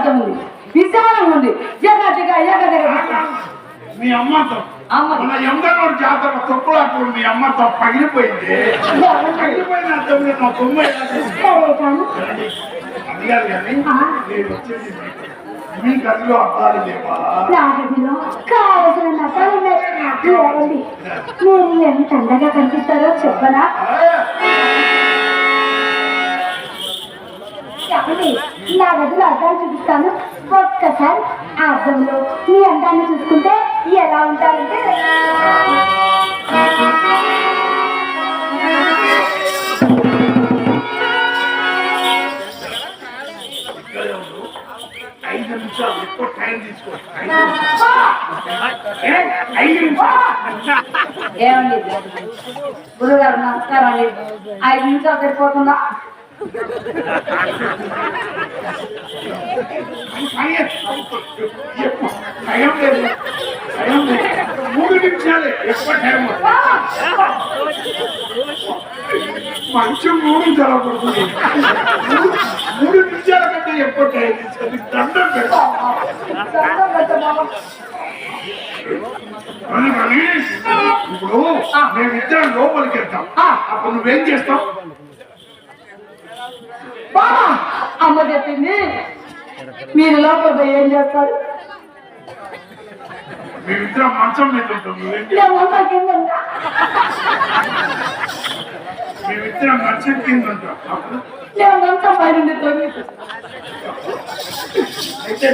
నిశ్చితార్థం ఉంది, విశాలం ఉంది. మీ అమ్మతో మన ఎందరో జాతర తొక్కులాటప్పుడు మీ అమ్మతో పగిలిపోయింది. పగిలిపోయిన అర్థంలో నా తొమ్మిది అది కాదు కానీ నేను వచ్చేది మీ గదిలో అర్థాలు లేవా? నా గదిలో కావలసిన నటాలు మీరు ఎంత అందంగా కనిపిస్తారో చెప్పనా? చెప్పండి, నా గదిలో అద్దాలు చూపిస్తాను. ఒక్కసారి ఆ అద్దంలో మీ అందాన్ని చూసుకుంటే ఎలా ఉంటారంటే ఎక్కువ టైం తీసుకో. ఏమండి గురుగారు నమస్కారం అండి. 5 నిమిషాలు సరిపోతుందా? టైం లేదు, 3 నిమిషాలే ఎక్కువ టైం. మంచి 3 జరగకూడదు. 3 నిమిషాల కంటే ఎక్కువ టైం తీసుకొని దండం పెట్టాలి. ఇప్పుడు మేమిద్దరం లోపలికి వెళ్తాం. అప్పుడు నువ్వేం చేస్తావు? అమ్మ చెప్పింది మీరు లోపల పోయి ఏం చేస్తారు? మేమిద్దరం మంచం మీద ఉంటాం. మేమిద్దరం మంచం కింద ఉంటాం. అప్పుడు మేమంతా పైన అయితే